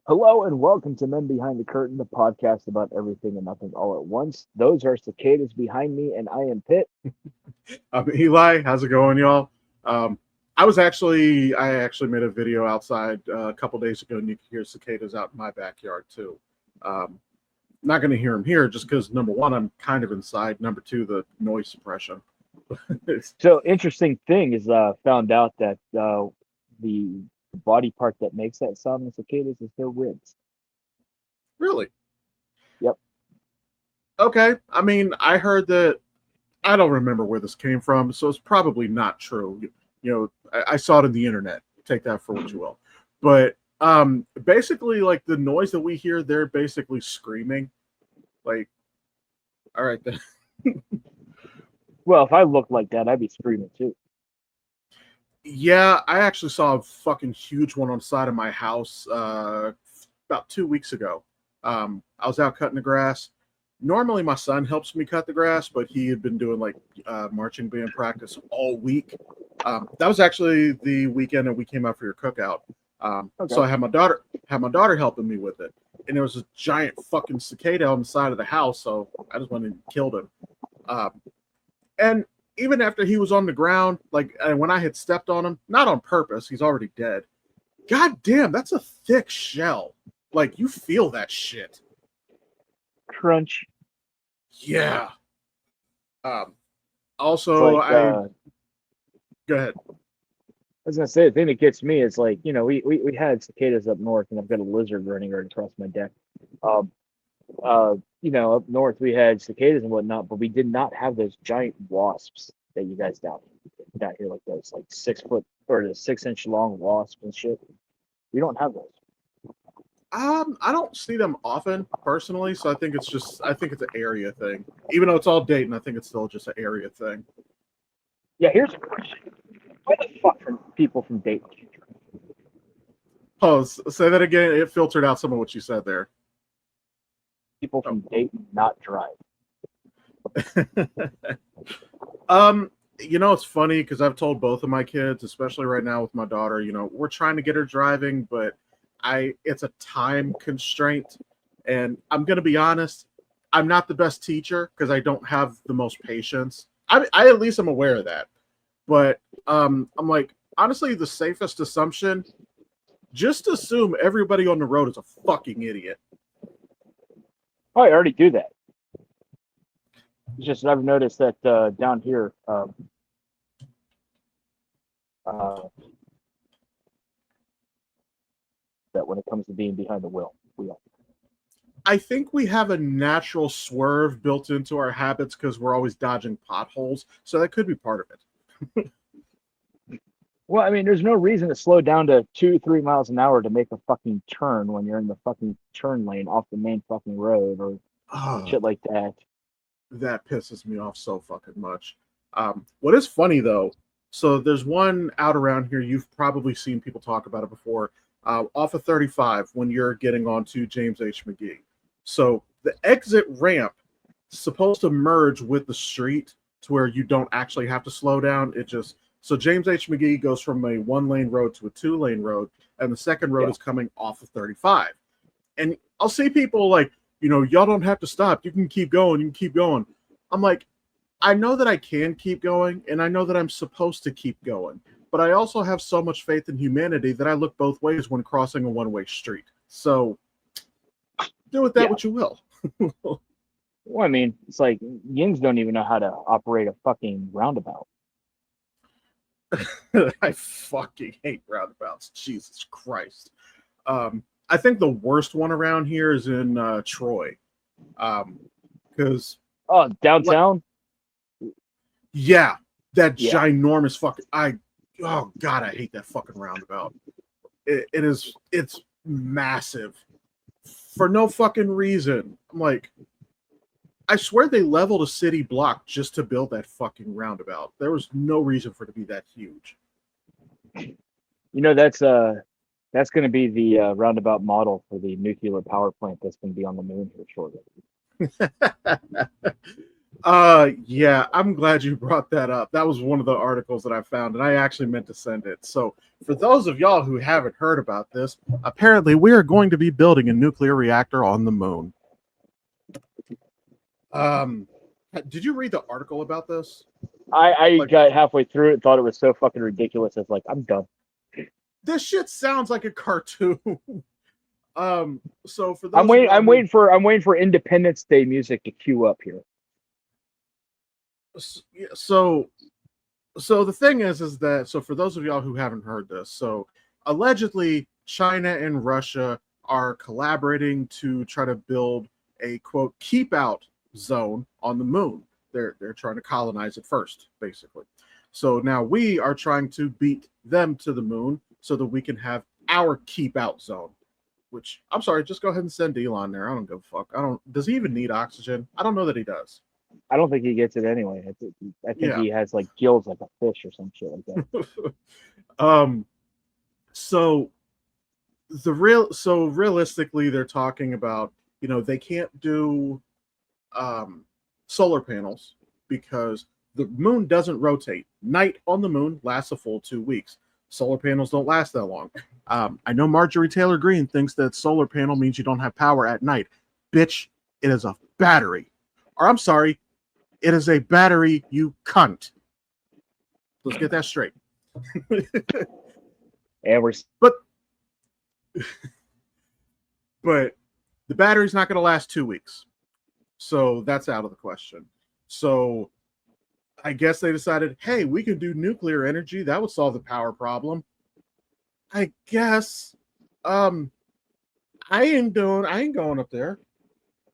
Hello and welcome to Men Behind the Curtain, the podcast about everything and nothing all at once. Those are cicadas behind me, and I am Pitt. I'm Eli. How's it going, y'all? Um, I actually made a video outside a couple days ago, and you can hear cicadas out in my backyard too. Um, Not going to hear them here just because number one, I'm kind of inside. Number two, the noise suppression. So, interesting thing is, found out that the body part that makes that sound in cicadas is their ribs. Really? Yep. Okay. I mean, I heard that. I don't remember where this came from, so it's probably not true. I saw it on the internet. Take that for what you will. But basically, like the noise that we hear, they're basically screaming. Like, all right, then. Well, if I looked like that, I'd be screaming too. Yeah, I actually saw a fucking huge one on the side of my house about 2 weeks ago. I was out cutting the grass. Normally, my son helps me cut the grass, but he had been doing like marching band practice all week. That was actually the weekend that we came out for your cookout. Okay. So I had my daughter helping me with it, and there was a giant fucking cicada on the side of the house. So I just went and killed him. Um, and even after he was on the ground, like and when I had stepped on him, not on purpose, he's already dead. God damn, that's a thick shell. Like you feel that shit. Crunch. Yeah. Um. It's Also, like, I go ahead. I was gonna say, the thing that gets me is like, we had cicadas up north, and I've got a lizard running right across my deck. Um, up north we had cicadas and whatnot, but we did not have those giant wasps that you guys down here, like those like 6 foot or the 6 inch long wasps and shit. We don't have those. I don't see them often personally, so I think it's an area thing. Even though it's all Dayton, I think it's still just an area thing. Yeah, here's a question: why the fuck from people from Dayton? Pause. Say that again. It filtered out some of what you said there. People Oh. from Dayton not drive? um, it's funny because I've told both of my kids, especially right now with my daughter, we're trying to get her driving, but it's a time constraint. And I'm gonna be honest, I'm not the best teacher because I don't have the most patience. I at least I'm aware of that. But I'm like, honestly, the safest assumption, just assume everybody on the road is a fucking idiot. Oh, I already do that. It's just I've noticed that down here, uh, that when it comes to being behind the wheel. I think we have a natural swerve built into our habits because we're always dodging potholes. So that could be part of it. Well, I mean, there's no reason to slow down to 2, 3 miles an hour to make a fucking turn when you're in the fucking turn lane off the main fucking road or Oh, shit like that. that pisses me off so fucking much. What is funny though, so there's one out around here, you've probably seen people talk about it before, off of 35 when you're getting onto James H. McGee. So the exit ramp is supposed to merge with the street to where you don't actually have to slow down. So James H. McGee goes from a 1 lane road to a 2 lane road, and the second road Yeah. is coming off of 35. And I'll see people like, y'all don't have to stop. You can keep going. You can keep going. I'm like, I know that I can keep going, and I know that I'm supposed to keep going. But I also have so much faith in humanity that I look both ways when crossing a one-way street. So do with that Yeah. what you will. Well, I mean, it's like Yins don't even know how to operate a fucking roundabout. I fucking hate roundabouts. Jesus Christ. I think the worst one around here is in Troy. Because Oh, downtown? yeah, that Yeah. ginormous fucking oh god, I hate that fucking roundabout. It's massive for no fucking reason. I'm like, I swear they leveled a city block just to build that fucking roundabout. There was no reason for it to be that huge. That's going to be the roundabout model for the nuclear power plant that's going to be on the moon here shortly. Yeah, I'm glad you brought that up. That was one of the articles that I found, and I actually meant to send it. So, for those of y'all who haven't heard about this, apparently we are going to be building a nuclear reactor on the moon. Um, did you read the article about this? I Like, got halfway through it and thought it was so fucking ridiculous. It's like, I'm done. this shit sounds like a cartoon. So for those of y'all I'm who waiting for Independence Day music to queue up here. so so the thing is that so for those of y'all who haven't heard this, so allegedly China and Russia are collaborating to try to build a quote keep out zone on the moon. They're trying to colonize it first, basically. So now we are trying to beat them to the moon so that we can have our keep out zone. Which I'm sorry, just go ahead and send Elon there. I don't give a fuck. I don't. Does he even need oxygen? I don't know that he does. I don't think he gets it anyway. I think Yeah. he has like gills like a fish or some shit like that. um. So realistically, they're talking about they can't do um solar panels because the moon doesn't rotate. Night on the moon lasts a full 2 weeks. Solar panels don't last that long. I know Marjorie Taylor Greene thinks that solar panel means you don't have power at night. Bitch, it is a battery. Or I'm sorry, it is a battery, you cunt. Let's get that straight. And we're but but the battery's not going to last 2 weeks. So that's out of the question. So I guess they decided, hey, we can do nuclear energy. That would solve the power problem. I guess. I ain't going up there.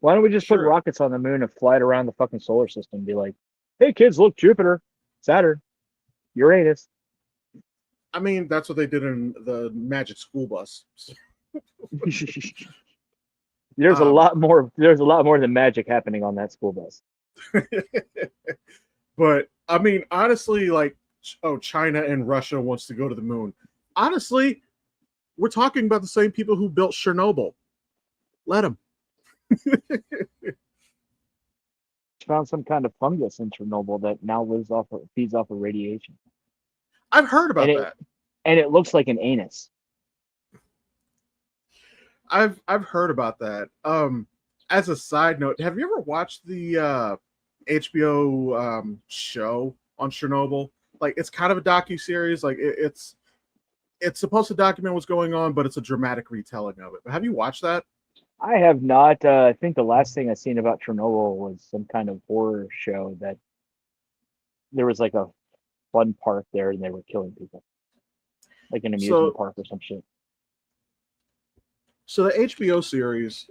why don't we just put Sure. rockets on the moon and fly it around the fucking solar system and be like, hey kids, look, Jupiter, Saturn, Uranus. I mean, that's what they did in the Magic School Bus. There's a lot more. There's a lot more than magic happening on that school bus. But I mean, honestly, like, oh, China and Russia wants to go to the moon. Honestly, we're talking about the same people who built Chernobyl. Let them. Found some kind of fungus in Chernobyl that now feeds off of radiation, I've heard and about that. it looks like an anus. I've heard about that. As a side note, have you ever watched the HBO show on Chernobyl? Like, it's kind of a docu-series. Like, it's supposed to document what's going on, but it's a dramatic retelling of it. But have you watched that? I have not. I think the last thing I seen about Chernobyl was some kind of horror show that there was like a fun park there and they were killing people, like an amusement So park or some shit. so the HBO series,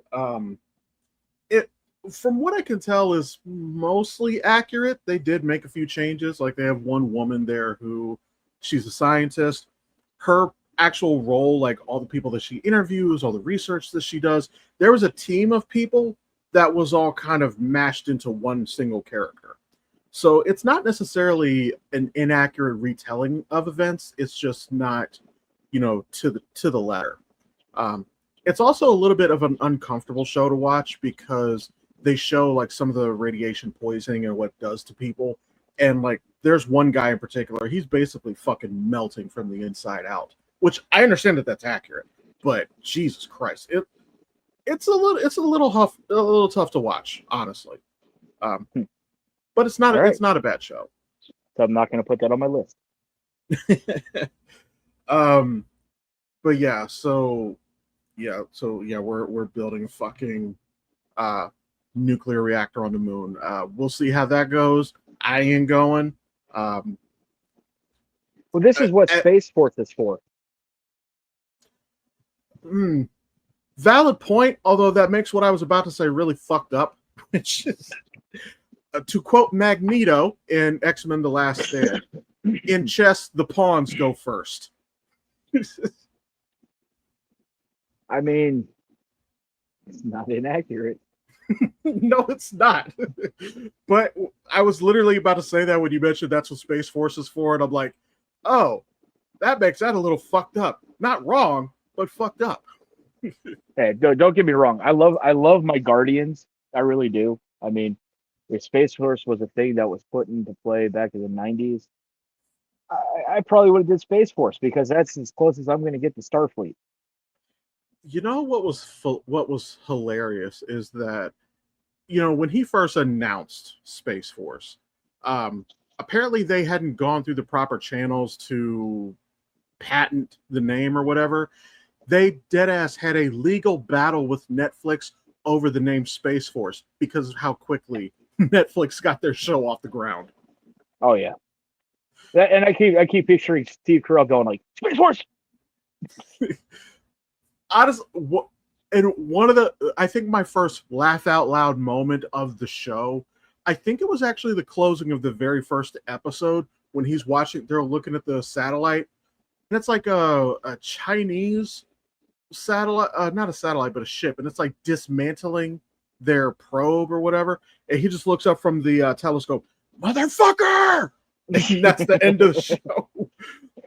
it from what I can tell is mostly accurate. They did make a few changes. Like, they have one woman there who she's a scientist. Her actual role, like all the people that she interviews, all the research that she does, there was a team of people that was all kind of mashed into one single character. So it's not necessarily an inaccurate retelling of events. It's just not, to the letter. Um, it's also a little bit of an uncomfortable show to watch because they show like some of the radiation poisoning and what it does to people. And like, there's one guy in particular, he's basically fucking melting from the inside out, which I understand that that's accurate, but Jesus Christ, it's a little tough to watch, honestly. Um, but All right, it's not a bad show. so I'm not going to put that on my list. um, but yeah, we're building a fucking nuclear reactor on the moon. We'll see how that goes. I ain't going. Well, this is what Space Force is for. Valid point, although that makes what I was about to say really fucked up, which is, to quote Magneto in X-Men The Last Stand, in chess, the pawns go first. I mean, it's not inaccurate. No, it's not. But I was literally about to say that when you mentioned that's what Space Force is for, and I'm like, oh, that makes that a little fucked up. Not wrong, but fucked up. Hey, don't get me wrong. I love my Guardians. I really do. I mean, if Space Force was a thing that was put into play back in the '90s, I probably would have did Space Force because that's as close as I'm going to get to Starfleet. You know what was hilarious is that when he first announced Space Force, um, apparently they hadn't gone through the proper channels to patent the name or whatever. They deadass had a legal battle with Netflix over the name Space Force because of how quickly Netflix got their show off the ground. Oh yeah, and I keep picturing Steve Carell going like Space Force. Honestly, and one of the I think my first laugh out loud moment of the show, I think it was actually the closing of the very first episode when he's watching. They're looking at the satellite, and it's like a Chinese satellite, not a satellite, but a ship, and it's like dismantling their probe or whatever. And he just looks up from the telescope, motherfucker, and that's the end of the show.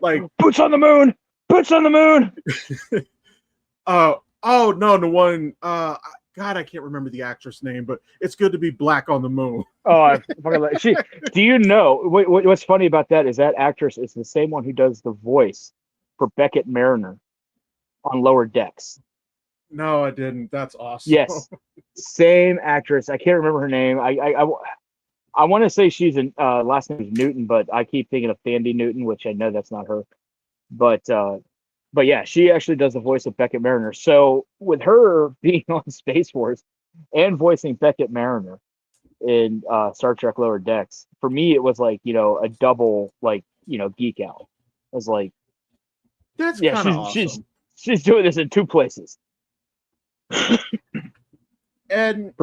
Like boots on the moon, boots on the moon. Oh no, the one. God, I can't remember the actress name, but it's good to be black on the moon. Oh, I fucking she. Do you know what's funny about that is that actress is the same one who does the voice for Beckett Mariner on Lower Decks. No, I didn't. That's awesome. Yes, same actress. I can't remember her name. I want to say she's an last name is Newton, but I keep thinking of Thandi Newton, which I know that's not her. But yeah, she actually does the voice of Beckett Mariner. So with her being on Space Force and voicing Beckett Mariner in Star Trek Lower Decks, for me it was like a double geek out. I was like, That's yeah, kind of she's awesome. she's doing this in two places. And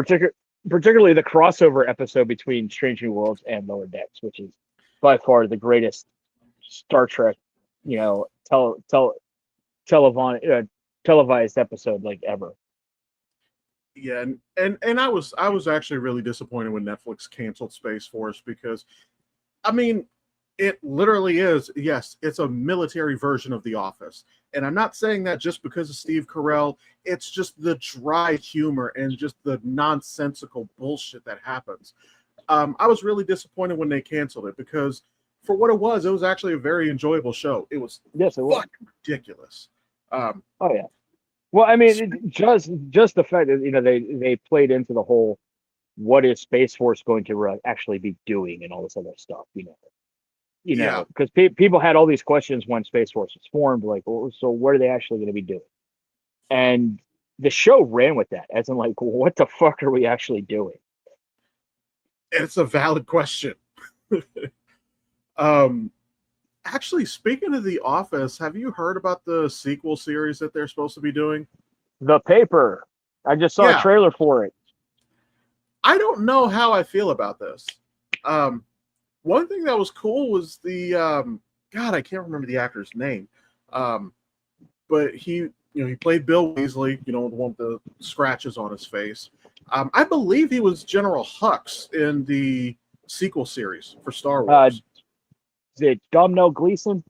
Particularly the crossover episode between Strange New Worlds and Lower Decks, which is by far the greatest Star Trek, you know, televised episode like ever. yeah, and I was actually really disappointed when Netflix canceled Space Force because I mean, it literally is, yes, it's a military version of The Office. And I'm not saying that just because of Steve Carell. It's just the dry humor and just the nonsensical bullshit that happens. I was really disappointed when they canceled it because for what it was actually a very enjoyable show. It was Yes, it was. fucking ridiculous. Um, Oh yeah. Well, I mean, just the fact that they played into the whole what is Space Force going to actually be doing and all this other stuff. yeah, Because people had all these questions when Space Force was formed, like, well, so what are they actually going to be doing? And the show ran with that, as in, like, what the fuck are we actually doing? it's a valid question. um, Actually, speaking of The Office, have you heard about the sequel series that they're supposed to be doing? The paper. I just saw a Yeah, trailer for it. I don't know how I feel about this. Um, One thing that was cool was the God, I can't remember the actor's name, um, but he played Bill Weasley, the one with the scratches on his face. I believe he was General Hux in the sequel series for Star Uh, Wars. is it Domhnall Gleeson?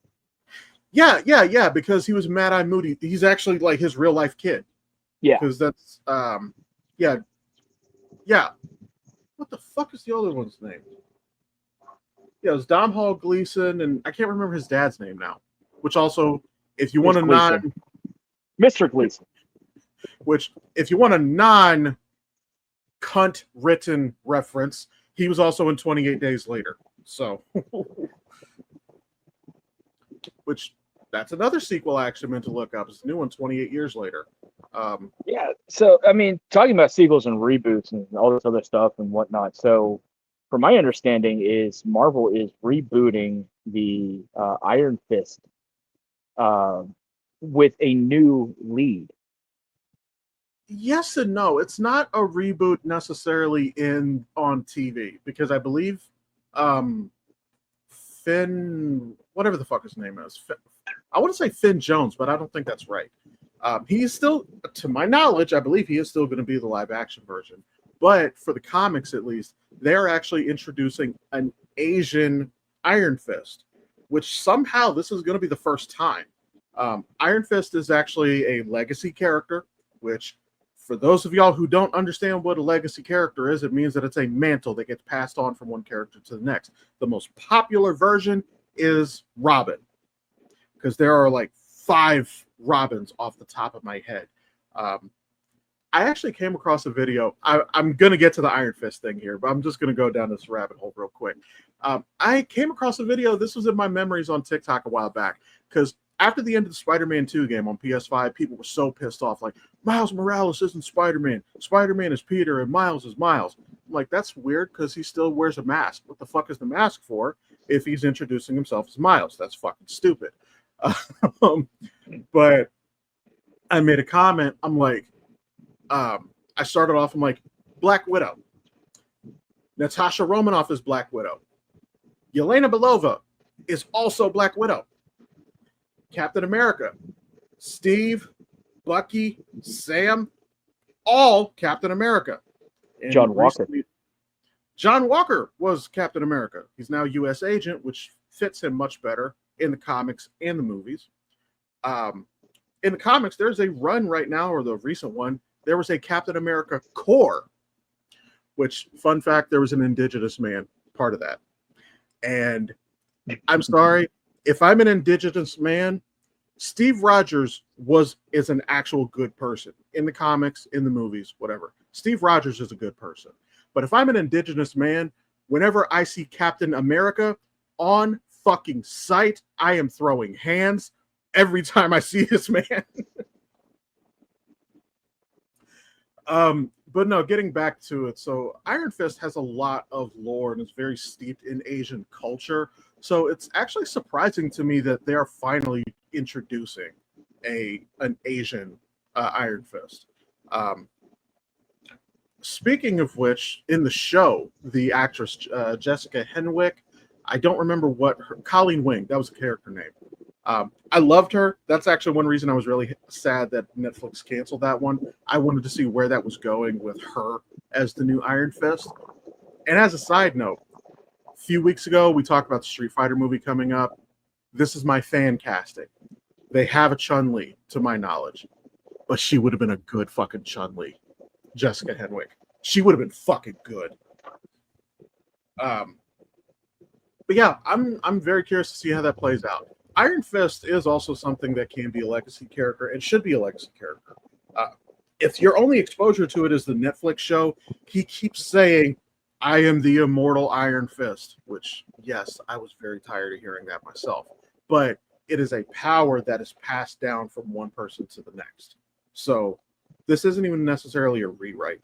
Yeah, because he was Mad Eye Moody. He's actually like his real life kid. Yeah. Because that's yeah, yeah. What the fuck is the other one's name? Yeah, it was Dom Hall Gleason, and I can't remember his dad's name now. Which also, if you It's want a Gleeson. non, Mr. Gleeson. which if you want a non cunt written reference, he was also in 28 Days Later. So, which that's another sequel I actually meant to look up. It's a new one, 28 years later. Yeah. So, I mean, talking about sequels and reboots and all this other stuff and whatnot. So, from my understanding, is Marvel is rebooting the Iron Fist uh, with a new lead. Yes and no. It's not a reboot necessarily in on TV because I believe Finn, whatever the fuck his name is, I want to say Finn Jones, but I don't think that's right. He's still, to my knowledge, I believe he is still going to be the live action version. But for the comics, at least, they're actually introducing an Asian Iron Fist, which somehow this is going to be the first time. Iron Fist is actually a legacy character, which For those of y'all who don't understand what a legacy character is, it means that it's a mantle that gets passed on from one character to the next. The most popular version is Robin, because there are like 5 Robins off the top of my head. I actually came across a video. I'm going to get to the Iron Fist thing here, but I'm just going to go down this rabbit hole real quick. I came across a video. This was in my memories on TikTok a while back, because after the end of the Spider-Man 2 game on PS5, people were so pissed off. Like, Miles Morales isn't Spider-Man. Spider-Man is Peter and Miles is Miles. I'm like, that's weird because he still wears a mask. What the fuck is the mask for if he's introducing himself as Miles? That's fucking stupid. But I made a comment. I'm like, I started off, I'm like, Black Widow. Natasha Romanoff is Black Widow. Yelena Belova is also Black Widow. Captain America, Steve, Bucky, Sam, all Captain America. And John Walker. John Walker was Captain America. He's now U.S. agent, which fits him much better in the comics and the movies. In the comics, there's a run right now, or the recent one, there was a Captain America Corps, which, fun fact, there was an indigenous man part of that. And I'm sorry, if I'm an indigenous man, Steve Rogers is an actual good person in the comics, in the movies, whatever. Steve Rogers is a good person. But if I'm an indigenous man, whenever I see Captain America on fucking sight, I am throwing hands every time I see this man. But no, getting back to it. So Iron Fist has a lot of lore and is very steeped in Asian culture. So it's actually surprising to me that they are finally introducing an Asian Iron Fist. Speaking of which, in the show, the actress Jessica Henwick, I don't remember Colleen Wing, that was the character name. I loved her. That's actually one reason I was really sad that Netflix canceled that one. I wanted to see where that was going with her as the new Iron Fist. And as a side note, a few weeks ago, we talked about the Street Fighter movie coming up. This is my fan casting. They have a Chun-Li, to my knowledge, but she would have been a good fucking Chun-Li. Jessica Henwick. She would have been fucking good. But yeah, I'm very curious to see how that plays out. Iron Fist is also something that can be a legacy character and should be a legacy character. If your only exposure to it is the Netflix show, he keeps saying, I am the immortal Iron Fist, which, yes, I was very tired of hearing that myself. But it is a power that is passed down from one person to the next. So this isn't even necessarily a rewrite.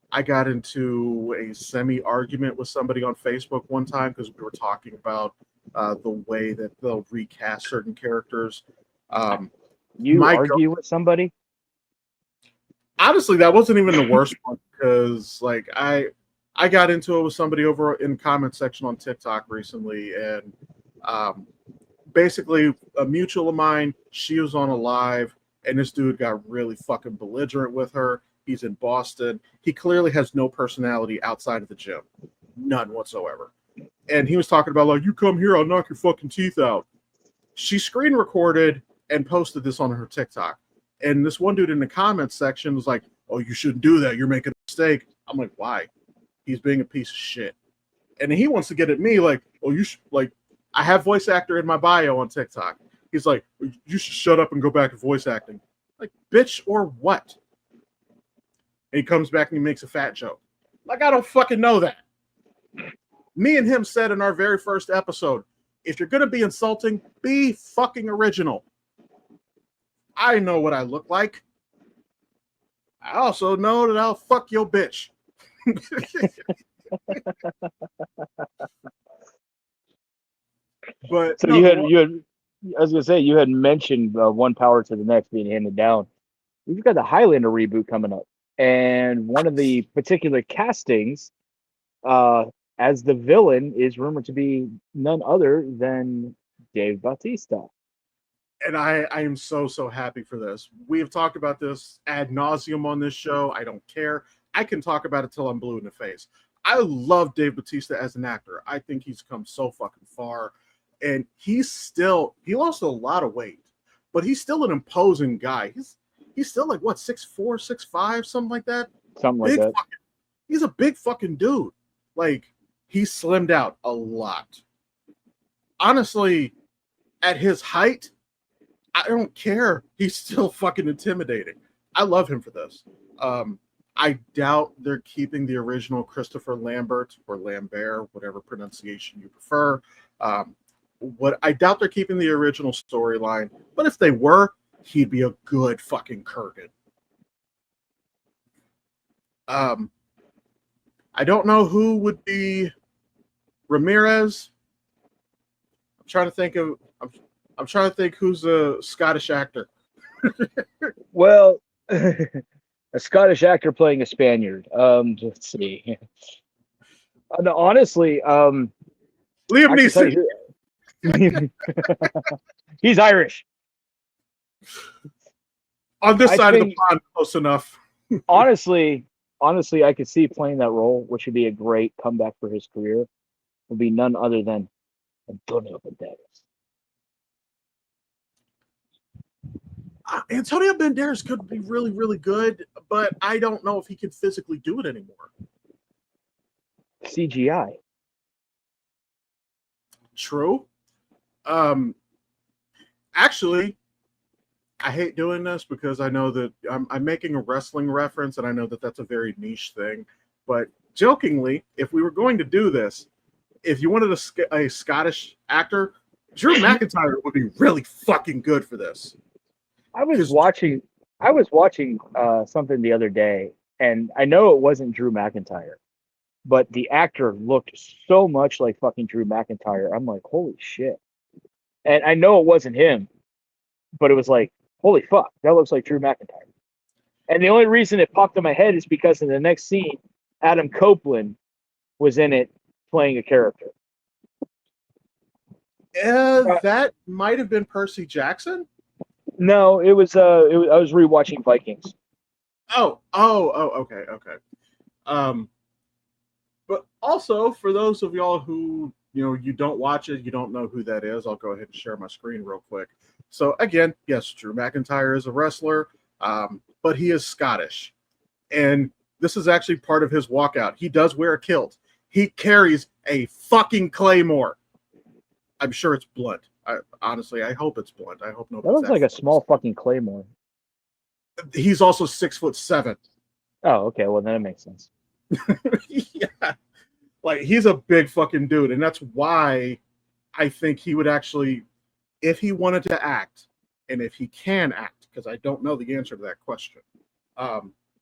I got into a semi-argument with somebody on Facebook one time because we were talking about the way that they'll recast certain characters. You argue with somebody? Honestly, that wasn't even the worst one because, like, I got into it with somebody over in the comment section on TikTok recently, and basically a mutual of mine, she was on a live, and this dude got really fucking belligerent with her. He's in Boston. He clearly has no personality outside of the gym. None whatsoever. And he was talking about, like, you come here, I'll knock your fucking teeth out. She screen recorded and posted this on her TikTok. And this one dude in the comments section was like, oh, you shouldn't do that. You're making a mistake. I'm like, why? He's being a piece of shit. And he wants to get at me like, oh, you should, like, I have voice actor in my bio on TikTok. He's like, you should shut up and go back to voice acting. Like, bitch, or what? And he comes back and he makes a fat joke. Like, I don't fucking know that. Me and him said in our very first episode, if you're going to be insulting, be fucking original. I know what I look like. I also know that I'll fuck your bitch. But so no, you had I was gonna say you had mentioned one power to the next being handed down. We've got the Highlander reboot coming up, and one of the particular castings as the villain is rumored to be none other than Dave Bautista. and I am so happy for this. We have talked about this ad nauseum on this show. I don't care. I can talk about it till I'm blue in the face. I love Dave Bautista as an actor. I think he's come so fucking far. And he lost a lot of weight, but he's still an imposing guy. He's still like what 6'4", 6'5", something like that. Something like that. He's a big fucking dude. Like, he slimmed out a lot. Honestly, at his height, I don't care. He's still fucking intimidating. I love him for this. I doubt they're keeping the original Christopher Lambert or Lambert, whatever pronunciation you prefer. I doubt they're keeping the original storyline, but if they were, he'd be a good fucking Kurgan. I don't know who would be Ramirez. I'm trying to think who's a Scottish actor. Well, a Scottish actor playing a Spaniard. Let's see. No, honestly, Liam Neeson. He's Irish. On this side of the pond, close enough. honestly, I could see playing that role, which would be a great comeback for his career. Would be none other than Antonio Banderas. Antonio Banderas could be really, really good, but I don't know if he can physically do it anymore. CGI. True. Actually, I hate doing this because I know that I'm making a wrestling reference, and I know that that's a very niche thing. But jokingly, if we were going to do this, if you wanted a Scottish actor, Drew McIntyre would be really fucking good for this. I was watching something the other day, and I know it wasn't Drew McIntyre, but the actor looked so much like fucking Drew McIntyre. I'm like, holy shit. And I know it wasn't him, but it was like, holy fuck, that looks like Drew McIntyre. And the only reason it popped in my head is because in the next scene, Adam Copeland was in it playing a character. That might have been Percy Jackson. No, it was. I was rewatching Vikings. Oh, okay. But also for those of y'all who you don't watch it, you don't know who that is. I'll go ahead and share my screen real quick. So again, yes, Drew McIntyre is a wrestler, but he is Scottish, and this is actually part of his walkout. He does wear a kilt. He carries a fucking claymore. I'm sure it's blunt. Honestly, I hope it's blunt. I hope nobody. That looks like a small fucking claymore. He's also 6'7". Oh, okay. Well, then it makes sense. Yeah, like he's a big fucking dude, and that's why I think he would actually, if he wanted to act, and if he can act, because I don't know the answer to that question.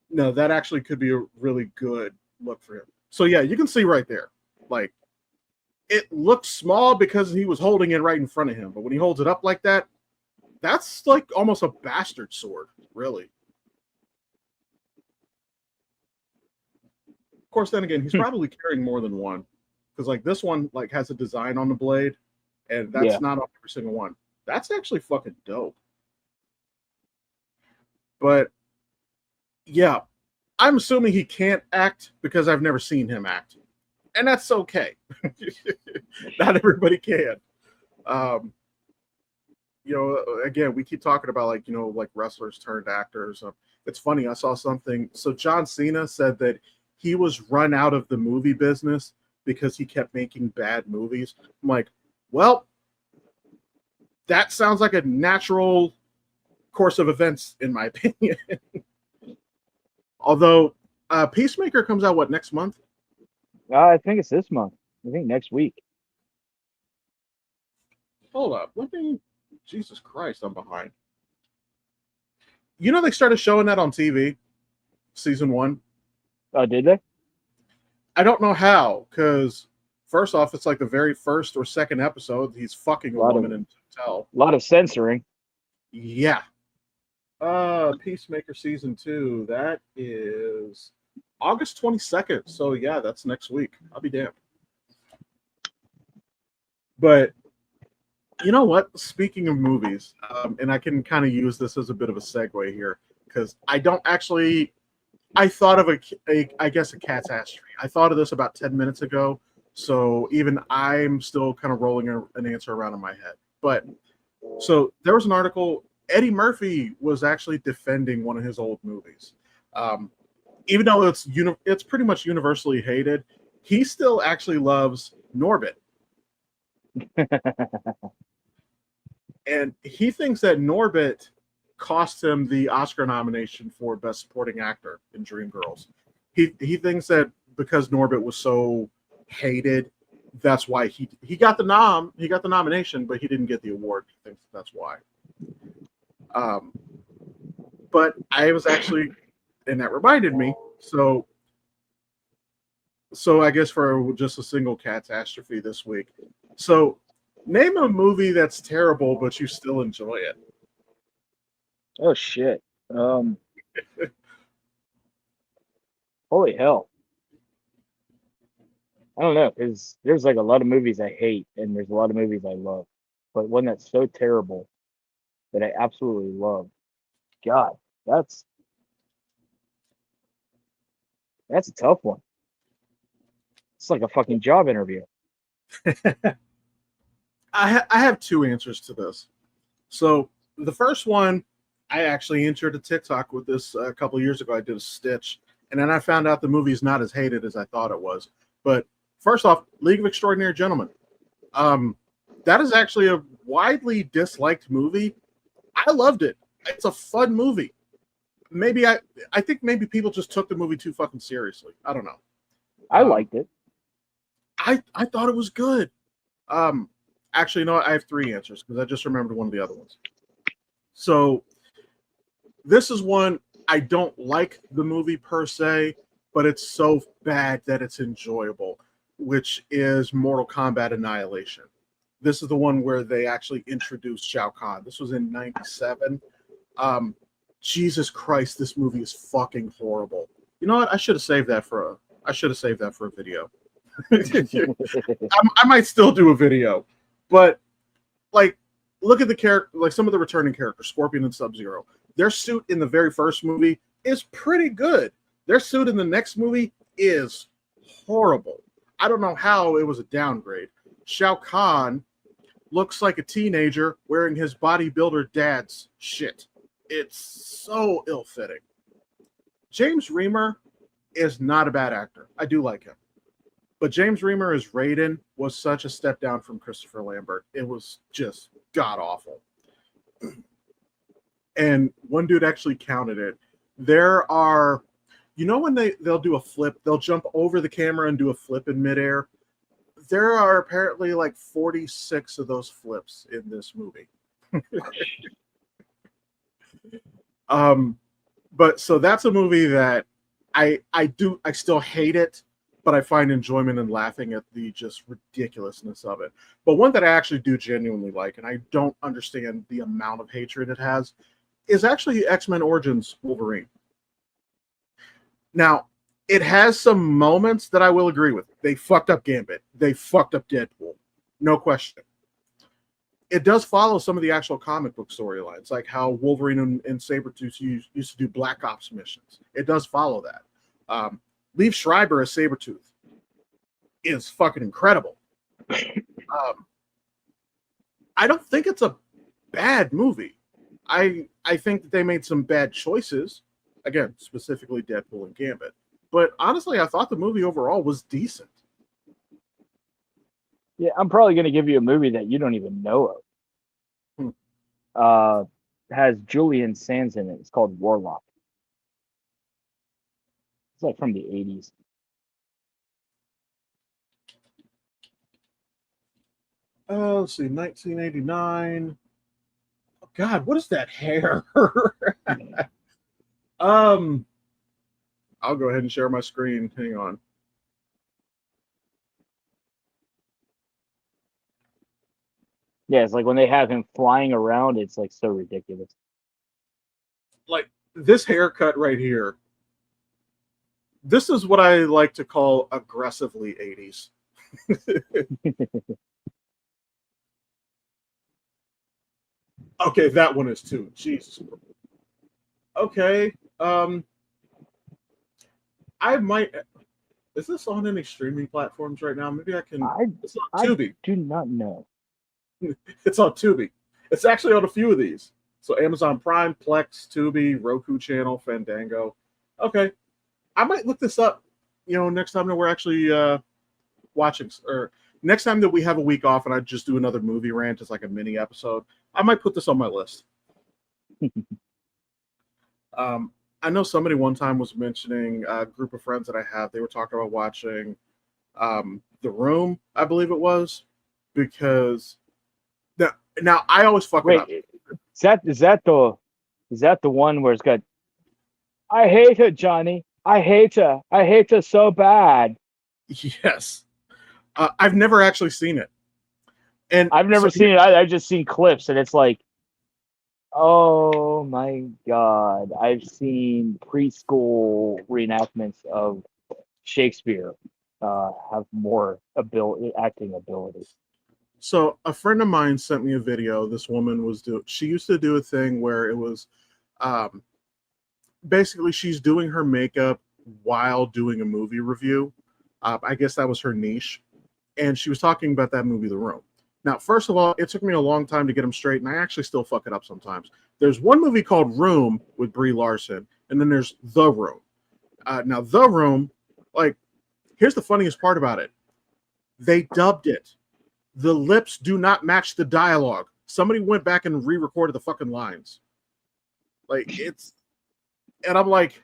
No, that actually could be a really good look for him. So yeah, you can see right there, like. It looked small because he was holding it right in front of him. But when he holds it up like that, that's like almost a bastard sword, really. Of course, then again, he's probably carrying more than one. Because like this one like has a design on the blade, and that's not on every single one. That's actually fucking dope. But yeah, I'm assuming he can't act because I've never seen him act. And that's okay. Not everybody can. Again, we keep talking about like wrestlers turned actors. It's funny. I saw something. So John Cena said that he was run out of the movie business because he kept making bad movies. I'm like, well, that sounds like a natural course of events, in my opinion. Although Peacemaker comes out next month? I think it's this month. I think next week. Hold up. Jesus Christ, I'm behind. They started showing that on TV, season 1. Oh, did they? I don't know how, because first off, it's like the very first or second episode. He's fucking a woman in a hotel. A lot of censoring. Yeah. Peacemaker season 2. That is August 22nd. So yeah, that's next week. I'll be damned. But you know what? Speaking of movies, and I can kind of use this as a bit of a segue here, because I thought of I guess a catastrophe. I thought of this about 10 minutes ago. So even I'm still kind of rolling an answer around in my head. But so there was an article Eddie Murphy was actually defending one of his old movies. Um, Even though it's pretty much universally hated, he still actually loves Norbit, and he thinks that Norbit cost him the Oscar nomination for Best Supporting Actor in Dreamgirls. He thinks that because Norbit was so hated, that's why he got the nomination, but he didn't get the award. He thinks that's why. Um, but I was actually, and that reminded me. So I guess for just a single catastrophe this week. So name a movie that's terrible, but you still enjoy it. Oh shit. Um, Holy hell. I don't know, because there's like a lot of movies I hate and there's a lot of movies I love. But one that's so terrible that I absolutely love. God, that's that's a tough one. It's like a fucking job interview. I have two answers to this. So the first one, I actually entered a TikTok with this a couple of years ago. I did a stitch, and then I found out the movie is not as hated as I thought it was. But first off, League of Extraordinary Gentlemen. Um, that is actually a widely disliked movie. I loved it. It's a fun movie. I think maybe people just took the movie too fucking seriously. I don't know. I Um, liked it. I thought it was good. Um, Actually, you know what? I have three answers because I just remembered one of the other ones. So this is one I don't like the movie per se, but it's so bad that it's enjoyable, which is Mortal Kombat Annihilation. This is the one where they actually introduced Shao Kahn. This was in '97. Um, Jesus Christ, this movie is fucking horrible. You know what? I should have saved that for a video. I might still do a video, but like, look at the character, like some of the returning characters, Scorpion and Sub Zero. Their suit in the very first movie is pretty good. Their suit in the next movie is horrible. I don't know how it was a downgrade. Shao Kahn looks like a teenager wearing his bodybuilder dad's shit. It's so ill-fitting. James Remar is not a bad actor. I do like him. But James Remar as Raiden was such a step down from Christopher Lambert. It was just god awful. And one dude actually counted it. There are, you know, when they'll do a flip, they'll jump over the camera and do a flip in midair. There are apparently like 46 of those flips in this movie. But so that's a movie that I still hate it, but I find enjoyment in laughing at the just ridiculousness of it. But one that I actually do genuinely like, and I don't understand the amount of hatred it has, is actually X-Men Origins Wolverine. Now, it has some moments that I will agree with. They fucked up Gambit. They fucked up Deadpool. No question. It does follow some of the actual comic book storylines, like how Wolverine and Sabretooth used to do Black Ops missions. It does follow that. Liev Schreiber as Sabretooth is fucking incredible. I don't think it's a bad movie. I think that they made some bad choices. Again, specifically Deadpool and Gambit. But honestly, I thought the movie overall was decent. Yeah, I'm probably gonna give you a movie that you don't even know of. Hmm. Has Julian Sands in it. It's called Warlock. It's like from the 80s. Let's see, 1989. Oh, God, what is that hair? um, I'll go ahead and share my screen. Hang on. Yeah, it's like when they have him flying around, it's like so ridiculous. Like this haircut right here. This is what I like to call aggressively 80s. Okay, that one is too. Jesus. Okay. I might. Is this on any streaming platforms right now? Maybe I can. I It's on I Tubi. do not know. It's on Tubi. It's actually on a few of these. So Amazon Prime, Plex, Tubi, Roku channel, Fandango. Okay, I might look this up. Next time that we're actually watching, or next time that we have a week off and I just do another movie rant as like a mini episode, I might put this on my list. I know somebody one time was mentioning a group of friends that I have. They were talking about watching The Room, I believe it was, because now I always fuck it Wait, up. is that the one where it's got? I hate her, Johnny. I hate her. I hate her so bad. Yes, I've never actually seen it, and I've so never seen it. I've just seen clips, and it's like, oh my god! I've seen preschool reenactments of Shakespeare have more acting ability. So a friend of mine sent me a video. This woman was doing. She used to do a thing where it was, um, basically she's doing her makeup while doing a movie review. I guess that was her niche, and she was talking about that movie, The Room. Now, first of all, it took me a long time to get them straight, and I actually still fuck it up sometimes. There's one movie called Room with Brie Larson, and then there's The Room. Now, The Room, like, here's the funniest part about it. They dubbed it. The lips do not match the dialogue. Somebody went back and re-recorded the fucking lines. And I'm like,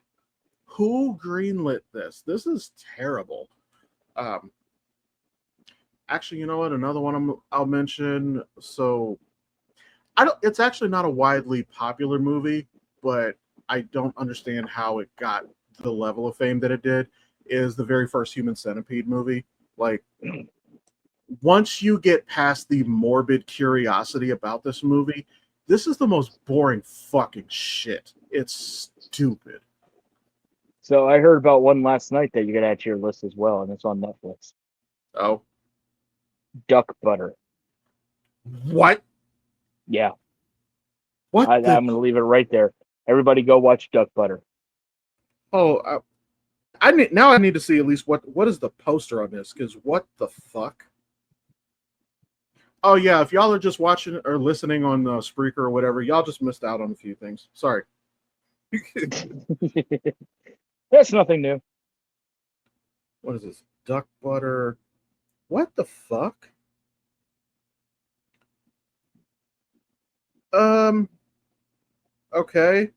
who greenlit this? This is terrible. Um, Actually, you know what? Another one I'll mention. So, I don't. It's actually not a widely popular movie, but I don't understand how it got the level of fame that it did. Is the very first Human Centipede movie? Like, once you get past the morbid curiosity about this movie, this is the most boring fucking shit. It's stupid. So I heard about one last night that you got to add to your list as well, and it's on Netflix. Oh, Duck Butter. what? Yeah, What I'm the? going to leave it right there. Everybody, go watch Duck Butter. Oh, I need to see at least what is the poster on this, because what the fuck? Oh yeah, if y'all are just watching or listening on Spreaker or whatever, y'all just missed out on a few things. Sorry. That's nothing new. What is this? Duck butter. What the fuck? Okay.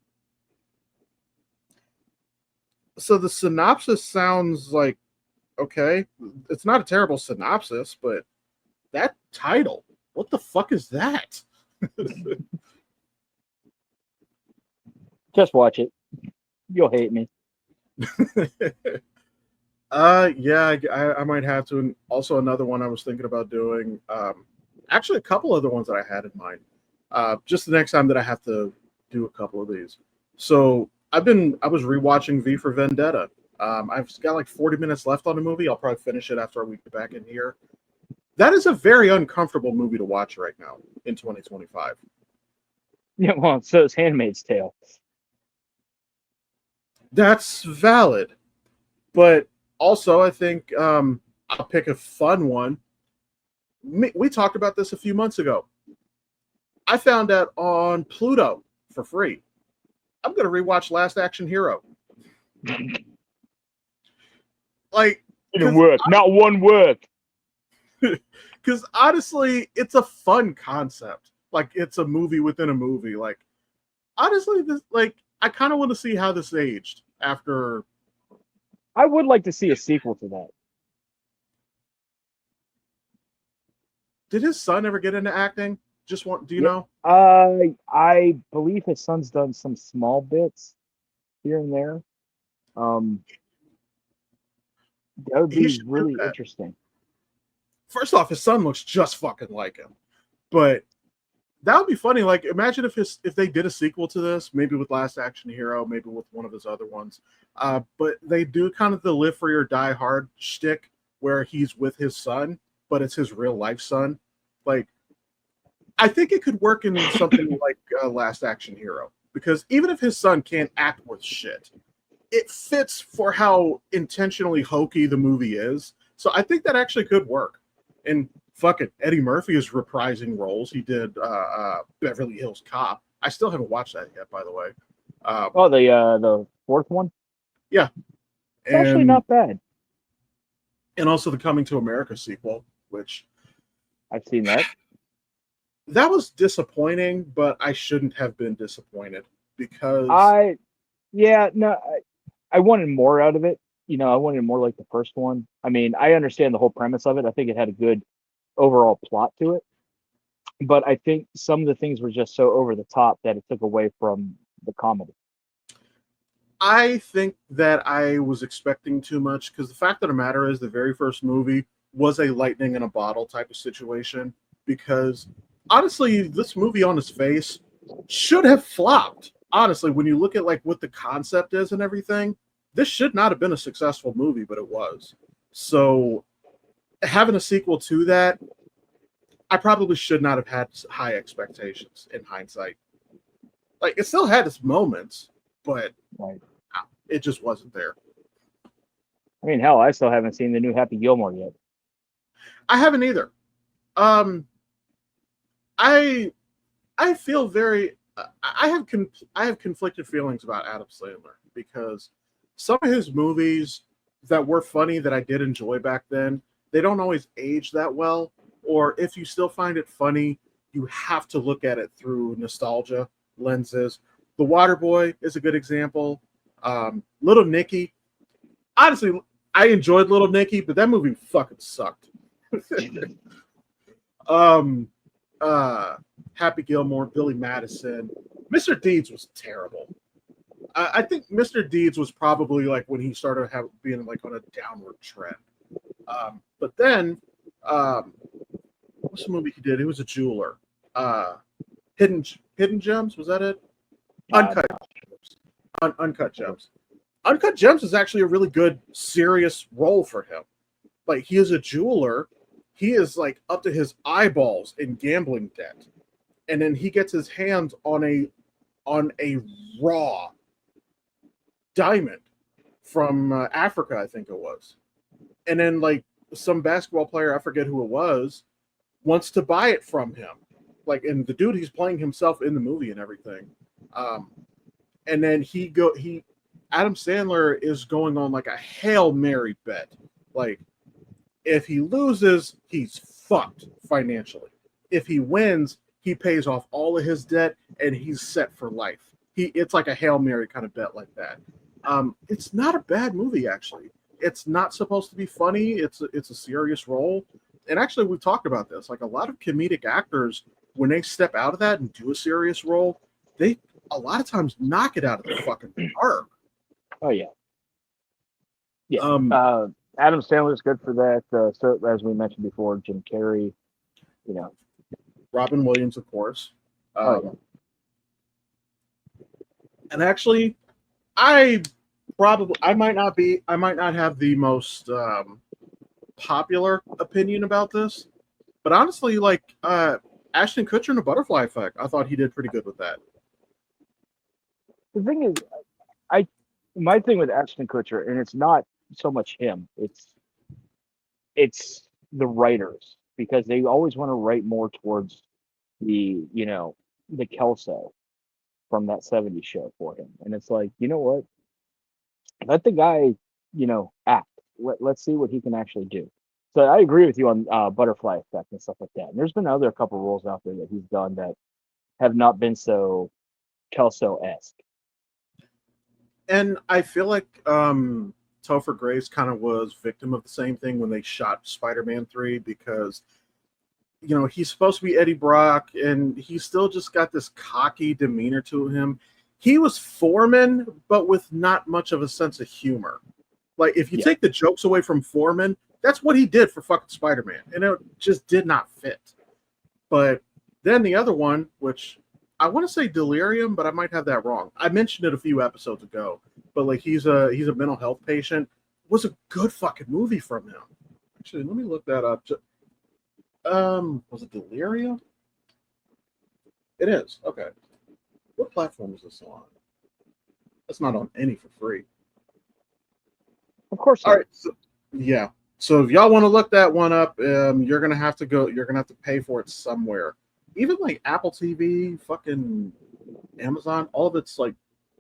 So the synopsis sounds like okay. It's not a terrible synopsis, but that title, what the fuck is that? Just watch it. You'll hate me. Yeah, I might have to. And also another one I was thinking about doing. Actually, a couple other ones that I had in mind. Just the next time that I have to do a couple of these. So I was rewatching V for Vendetta. I've got like 40 minutes left on the movie. I'll probably finish it after we get back in here. That is a very uncomfortable movie to watch right now in 2025. Yeah, well, so is Handmaid's Tale. That's valid, but also I think I'll pick a fun one. We talked about this a few months ago. I found out on Pluto for free. I'm going to rewatch Last Action Hero. Like, Didn't work. Not one work. Because honestly, it's a fun concept. Like, it's a movie within a movie. Like, honestly, I kind of want to see how this aged after. I would like to see a sequel to that. Did his son ever get into acting? Do you know? I believe his son's done some small bits here and there. That would He be should do really that. interesting. First off, his son looks just fucking like him. But that would be funny. Like, imagine if they did a sequel to this, maybe with Last Action Hero, maybe with one of his other ones. But they do kind of the live free or die hard shtick where he's with his son, but it's his real life son. Like, I think it could work in something like Last Action Hero, because even if his son can't act worth shit, it fits for how intentionally hokey the movie is. So I think that actually could work. And fuck it, Eddie Murphy is reprising roles. He did Beverly Hills Cop. I still haven't watched that yet, by the way. Oh, the fourth one. Yeah, It's actually and not bad. also the Coming to America sequel, which I've seen that. that was disappointing, but I shouldn't have been disappointed because I yeah no, I wanted more out of it. I wanted more like the first one. I mean, I understand the whole premise of it. I think it had a good overall plot to it, but I think some of the things were just so over the top that it took away from the comedy. I think that I was expecting too much because the fact of the matter is the very first movie was a lightning in a bottle type of situation because honestly, this movie on its face should have flopped. Honestly, when you look at like what the concept is and everything, this should not have been a successful movie, but it was. So having a sequel to that, I probably should not have had high expectations in hindsight. Like it still had its moments, but Right. it just wasn't there. I mean, hell, I still haven't seen the new Happy Gilmore yet. I haven't either. Um, I I feel very I have conflicted feelings about Adam Sandler because some of his movies that were funny that I did enjoy back then, they don't always age that well. Or if you still find it funny, you have to look at it through nostalgia lenses. The Waterboy is a good example. Little Nicky, honestly, I enjoyed Little Nicky, but that movie fucking sucked. um, Happy Gilmore, Billy Madison, Mr. Deeds was terrible. I think Mr. Deeds was probably like when he started being like on a downward trend. But then, um, what's the movie he did? He was a jeweler. Uh, Hidden Gems, was that it? Uncut No. Gems. Uncut Gems. Uncut Gems is actually a really good, serious role for him. Like he is a jeweler. He is like up to his eyeballs in gambling debt, and then he gets his hands on a raw diamond from Africa, I think it was. And then like some basketball player, I forget who it was, wants to buy it from him. Like, and the dude he's playing himself in the movie and everything. Um, and then Adam Sandler is going on like a Hail Mary bet. Like, if he loses, he's fucked financially. If he wins, he pays off all of his debt and he's set for life. It's like a Hail Mary kind of bet like that. It's not a bad movie actually. It's not supposed to be funny. It's a serious role. And actually, we've talked about this. Like a lot of comedic actors, when they step out of that and do a serious role, they a lot of times knock it out of the fucking park. Oh yeah, yeah. Um, Adam Sandler's good for that. So as we mentioned before, Jim Carrey. You know. Robin Williams, of course. Oh yeah. And actually, I might not have the most popular opinion about this, but honestly, like Ashton Kutcher in The Butterfly Effect, I thought he did pretty good with that. The thing is, my thing with Ashton Kutcher, and it's not so much him. It's the writers because they always want to write more towards the Kelso from that '70s show for him, and it's like, you know what? Let the guy, act. Let's see what he can actually do. So I agree with you on Butterfly Effect and stuff like that. And there's been other couple roles out there that he's done that have not been so Kelso-esque. And I feel like Topher Grace kind of was victim of the same thing when they shot Spider-Man 3 because he's supposed to be Eddie Brock and he's still just got this cocky demeanor to him. He was Foreman, but with not much of a sense of humor. Like if you take the jokes away from Foreman, that's what he did for fucking Spider-Man, and it just did not fit. But then the other one, which I want to say Delirium, but I might have that wrong. I mentioned it a few episodes ago, but like he's a mental health patient. Was a good fucking movie from him. Actually, let me look that up. Was it Delirium? It is. Okay. What platform is this on? It's not on any for free. Of course. All right. So, yeah. So if y'all want to look that one up, you're gonna have to go. You're gonna have to pay for it somewhere. even like Apple TV, fucking Amazon, all of it's like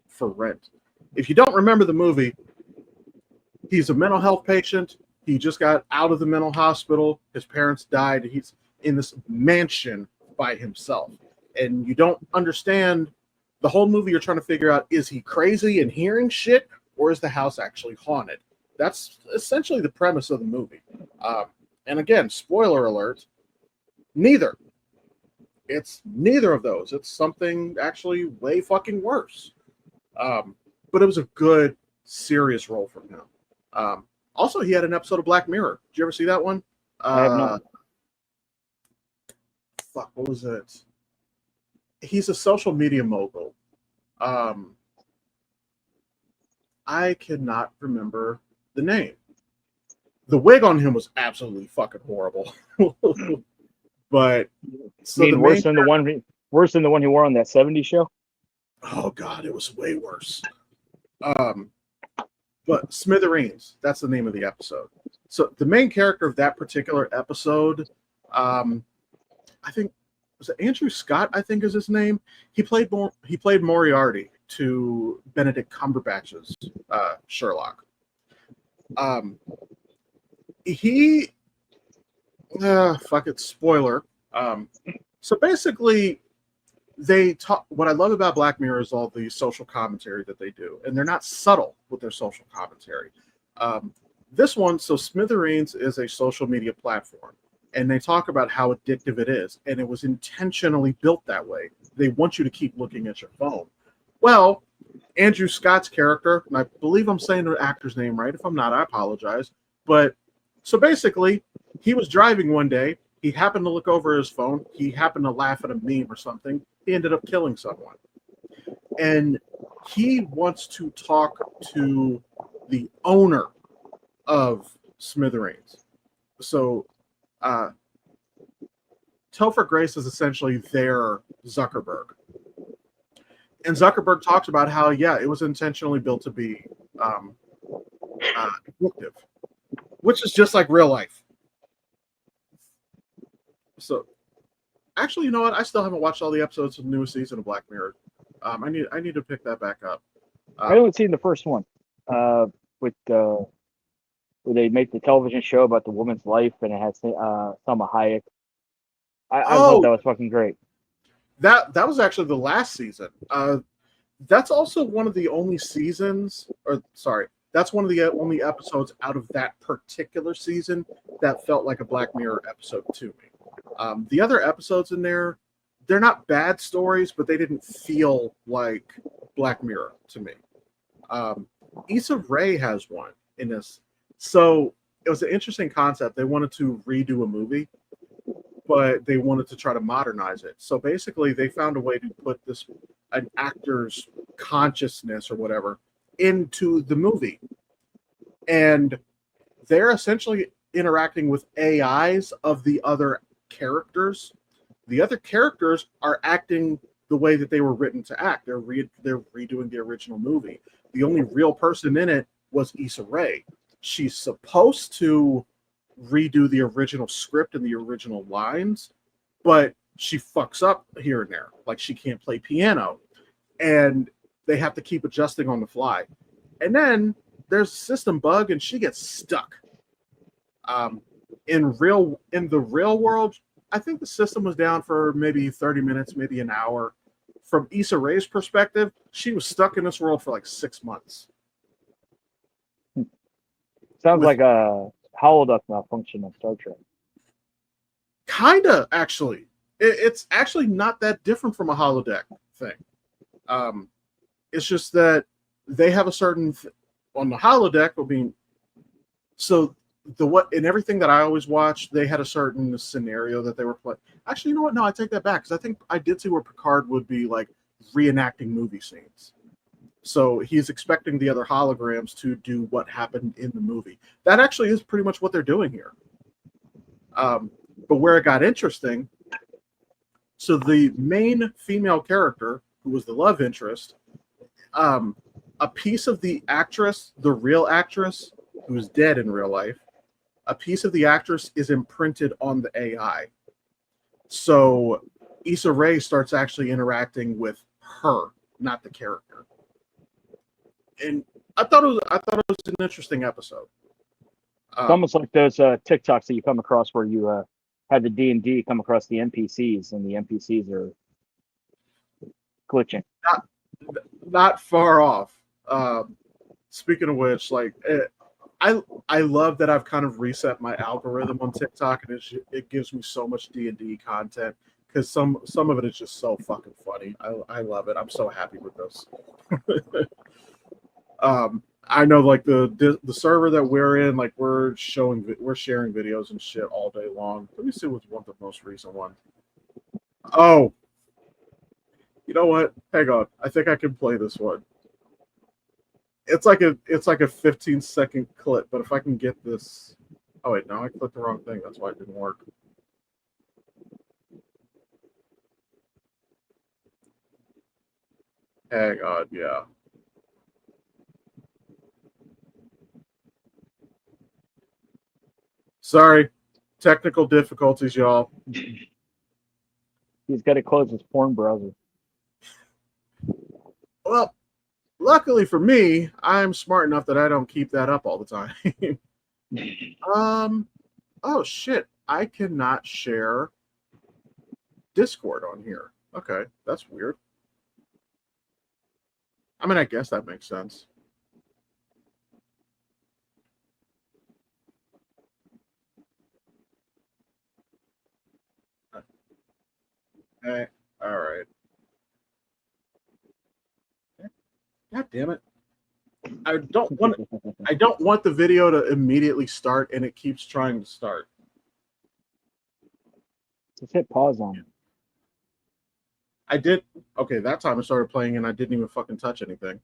for rent. If you don't remember the movie, he's a mental health patient. He just got out of the mental hospital. His parents died. He's in this mansion by himself. And you don't understand the whole movie. You're trying to figure out, is he crazy and hearing shit, or is the house actually haunted? That's essentially the premise of the movie. And again, spoiler alert, neither. It's neither of those. It's something actually way fucking worse. But it was a good, serious role from him. Also, he had an episode of Black Mirror. Did you ever see that one? I have not. Fuck, what was it? He's a social media mogul. I cannot remember the name. The wig on him was absolutely fucking horrible. But so I mean, worse than the one he wore on that '70s show. Oh god, it was way worse. But Smithereens, that's the name of the episode. So the main character of that particular episode, I think, was it Andrew Scott? I think is his name. He played Moriarty to Benedict Cumberbatch's Sherlock. Fuck it, spoiler. So basically, they talk. What I love about Black Mirror is all the social commentary that they do, and they're not subtle with their social commentary. This one, so Smithereens is a social media platform, and they talk about how addictive it is, and it was intentionally built that way. They want you to keep looking at your phone. Well, Andrew Scott's character, and I believe I'm saying the actor's name right. If I'm not, I apologize. But so basically, he was driving one day. He happened to look over his phone. He happened to laugh at a meme or something. He ended up killing someone. And he wants to talk to the owner of Smithereens. So Topher Grace is essentially their Zuckerberg. And Zuckerberg talks about how, yeah, it was intentionally built to be addictive, which is just like real life. So, actually, you know what? I still haven't watched all the episodes of the newest season of Black Mirror. I need to pick that back up. I only seen the first one, with where they make the television show about the woman's life, and it has Salma Hayek. I thought that was fucking great. That was actually the last season. That's also one of the only seasons, or sorry, that's one of the only episodes out of that particular season that felt like a Black Mirror episode to me. The other episodes in there, they're not bad stories, but they didn't feel like Black Mirror to me. Issa Rae has one in this. So it was an interesting concept. They wanted to redo a movie, but they wanted to try to modernize it. So basically, they found a way to put an actor's consciousness or whatever into the movie. And they're essentially interacting with AIs of the other characters. The other characters are acting the way that they were written to act. They're redoing the original movie. The only real person in it was Issa Rae. She's supposed to redo the original script and the original lines, but she fucks up here and there. Like she can't play piano, and they have to keep adjusting on the fly. And then there's a system bug, and she gets stuck. In the real world, I think the system was down for maybe 30 minutes, maybe an hour. From Issa Rae's perspective, she was stuck in this world for like 6 months. Sounds like a holodeck malfunction of Star Trek. Kinda, actually. It's actually not that different from a holodeck thing. It's just that they have a certain on the holodeck. I mean, so in everything that I always watch, they had a certain scenario that they were playing. Actually, you know what? No, I take that back, because I think I did see where Picard would be like reenacting movie scenes. So he's expecting the other holograms to do what happened in the movie. That actually is pretty much what they're doing here. But where it got interesting, so the main female character, who was the love interest, a piece of the actress, the real actress, who's dead in real life, a piece of the actress is imprinted on the AI. So Issa Rae starts actually interacting with her, not the character. And I thought it was an interesting episode. It's Um, almost like those TikToks that you come across where you have the D&D come across the NPCs, and the NPCs are glitching. not not far off. Speaking of which, I I love that I've kind of reset my algorithm on TikTok, and it gives me so much D&D content because some of it is just so fucking funny. I love it. I'm so happy with this. I know like the server that we're in, like we're sharing videos and shit all day long. Let me see what's one of the most recent ones. Oh, you know what? Hang on. I think I can play this one. It's like a 15-second clip, but if I can get this. Oh wait, no, I clicked the wrong thing. That's why it didn't work. Hang on, yeah. Sorry, technical difficulties, y'all. He's got to close his porn browser. Well, luckily for me, I'm smart enough that I don't keep that up all the time. um. Oh shit! I cannot share Discord on here. Okay, that's weird. I mean, I guess that makes sense. Okay. All right. God damn it! I don't want the video to immediately start, and it keeps trying to start. Just hit pause on it. I did. Okay, that time I started playing, and I didn't even fucking touch anything.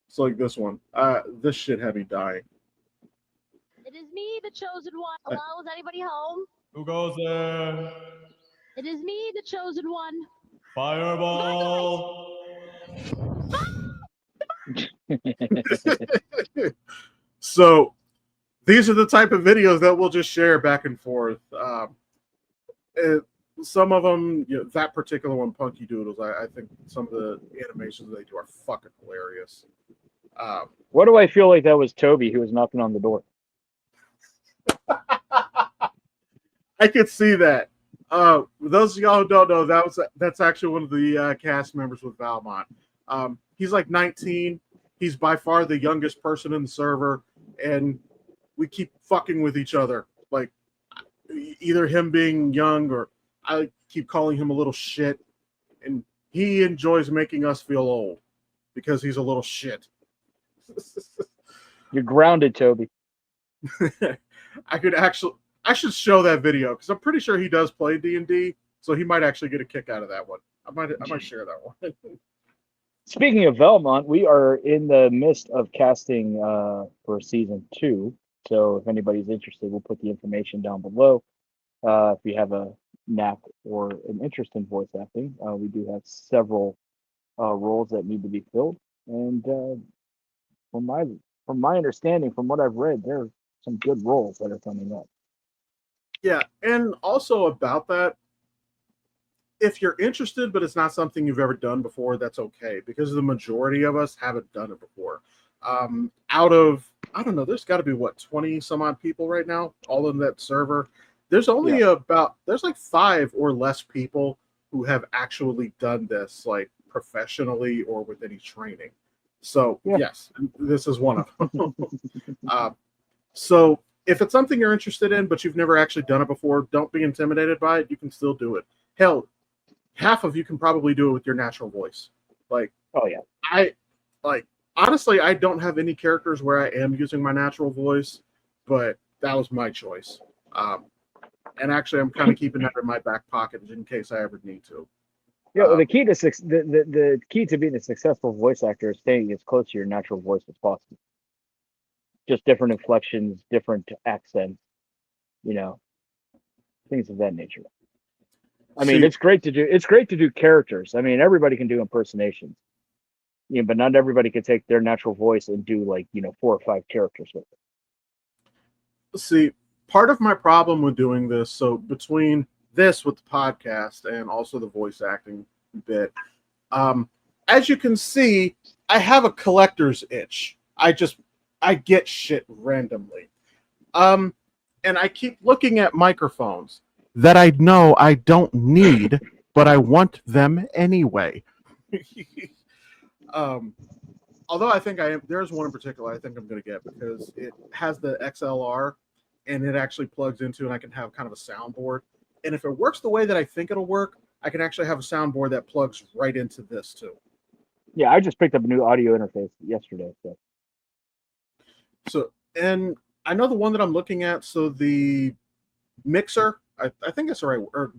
It's like this one. This shit had me dying. It is me, the chosen one. Hello, is anybody home? Who goes there? It is me, the chosen one. Fireball! So these are the type of videos that we'll just share back and forth. Some of them, that particular one, Punky Doodles, I think some of the animations they do are fucking hilarious. What do I feel like that was Toby who was knocking on the door? I could see that. Those of y'all who don't know, that's actually one of the cast members with Valmont. He's like 19. He's by far the youngest person in the server, and we keep fucking with each other. Like either him being young or I keep calling him a little shit, and he enjoys making us feel old because he's a little shit. You're grounded, Toby. I should show that video because I'm pretty sure he does play D&D, so he might actually get a kick out of that one. I might share that one. Speaking of Valmont, we are in the midst of casting for season 2. So if anybody's interested, we'll put the information down below. If you have a knack or an interest in voice acting, we do have several roles that need to be filled. And from my understanding, from what I've read, there are some good roles that are coming up. Yeah, and also about that, if you're interested, but it's not something you've ever done before, that's okay because the majority of us haven't done it before. Out of, I don't know, there's got to be 20 some odd people right now, all in that server. There's only there's like 5 or less people who have actually done this like professionally or with any training. So yes, this is one of them. So if it's something you're interested in, but you've never actually done it before, don't be intimidated by it. You can still do it. Hell, half of you can probably do it with your natural voice. Like, oh yeah, I like honestly, I don't have any characters where I am using my natural voice, but that was my choice. And actually, I'm kind of keeping that in my back pocket in case I ever need to. Yeah, well, the key to the key to being a successful voice actor is staying as close to your natural voice as possible. Just different inflections, different accents, things of that nature. I mean, it's great to do characters. I mean, everybody can do impersonations, but not everybody can take their natural voice and do 4 or 5 characters with it. See, part of my problem with doing this, so between this with the podcast and also the voice acting bit, as you can see, I have a collector's itch. I get shit randomly. And I keep looking at microphones that I know I don't need, but I want them anyway. Although I think there's one in particular I think I'm going to get because it has the XLR and it actually plugs into, and I can have kind of a soundboard. And if it works the way that I think it'll work, I can actually have a soundboard that plugs right into this too. Yeah, I just picked up a new audio interface yesterday. So, and I know the one that I'm looking at. So the mixer, I think that's the right or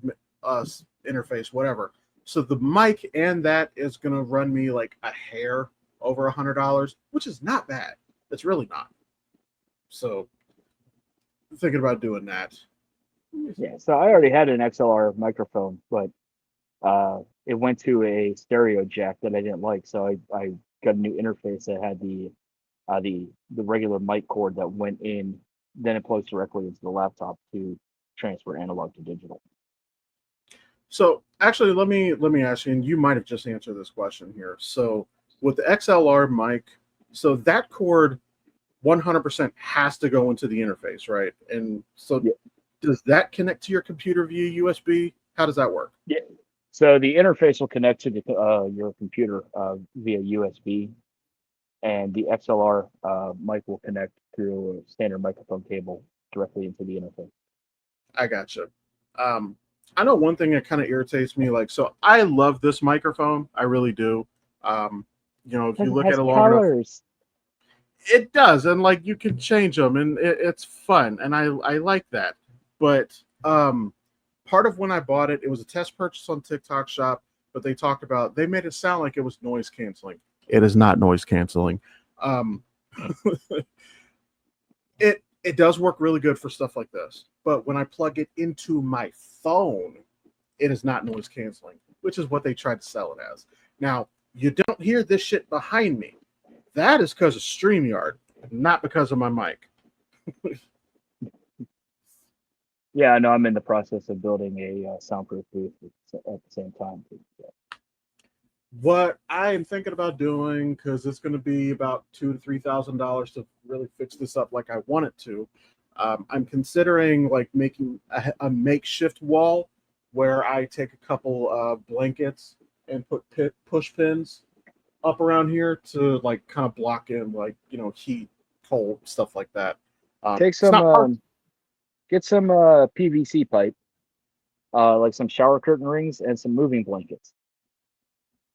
interface, whatever. So the mic and that is going to run me like a hair over $100, which is not bad. It's really not. So thinking about doing that. Yeah, so I already had an XLR microphone, but it went to a stereo jack that I didn't like, so I got a new interface that had the regular mic cord that went in, then it plugs directly into the laptop to transfer analog to digital. So actually, let me ask you, and you might have just answered this question here. So with the XLR mic, so that cord 100% has to go into the interface, right? And so Yeah. Does that connect to your computer via USB? How does that work? Yeah. So the interface will connect to your computer via USB, and the XLR mic will connect through a standard microphone cable directly into the interface. I gotcha. I know one thing that kind of irritates me, like, so I love this microphone. I really do. If you look at it long enough, it does. And like, you can change them and it's fun. And I like that. But part of when I bought it, it was a test purchase on TikTok Shop, but they made it sound like it was noise canceling. It is not noise canceling. It does work really good for stuff like this. But when I plug it into my phone, it is not noise canceling, which is what they tried to sell it as. Now, you don't hear this shit behind me. That is because of StreamYard, not because of my mic. Yeah, I know. I'm in the process of building a soundproof booth at the same time. What I am thinking about doing, because it's going to be about $2,000 to $3,000 to really fix this up like I want it to. I'm considering like making a makeshift wall where I take a couple blankets and put push pins up around here to like kind of block in like heat, cold, stuff like that. Take some, get some PVC pipe, like some shower curtain rings and some moving blankets.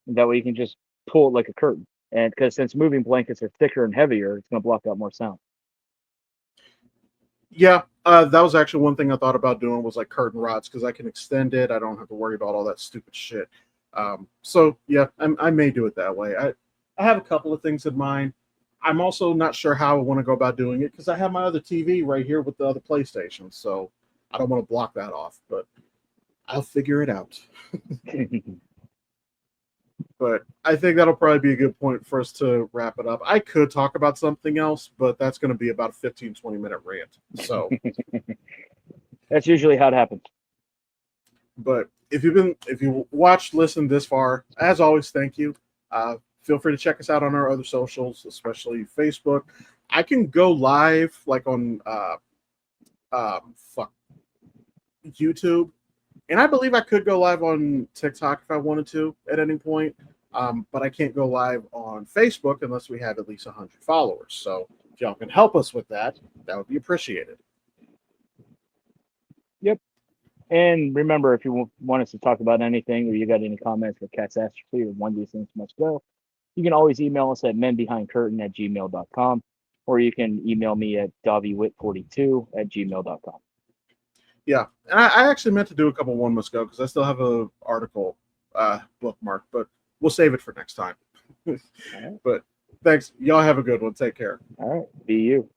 And that way you can just pull it like a curtain. And because since moving blankets are thicker and heavier, it's going to block out more sound. Yeah, that was actually one thing I thought about doing was like curtain rods because I can extend it. I don't have to worry about all that stupid shit. So yeah, I may do it that way. I have a couple of things in mind. I'm also not sure how I want to go about doing it because I have my other TV right here with the other PlayStation. So I don't want to block that off, but I'll figure it out. But I think that'll probably be a good point for us to wrap it up. I could talk about something else, but that's going to be about a 15-20 minute rant. So that's usually how it happens. But if you watched, listened this far, as always, thank you. Feel free to check us out on our other socials, especially Facebook. I can go live like on YouTube. And I believe I could go live on TikTok if I wanted to at any point, but I can't go live on Facebook unless we have at least 100 followers. So if y'all can help us with that, that would be appreciated. Yep. And remember, if you want us to talk about anything or you got any comments for Catastrophe or One of These Things Must Go, you can always email us at menbehindcurtain@gmail.com, or you can email me at davywit42@gmail.com. Yeah, and I actually meant to do a couple One Must Go because I still have a article bookmark, but we'll save it for next time. Right. But thanks. Y'all have a good one. Take care. All right. Be you.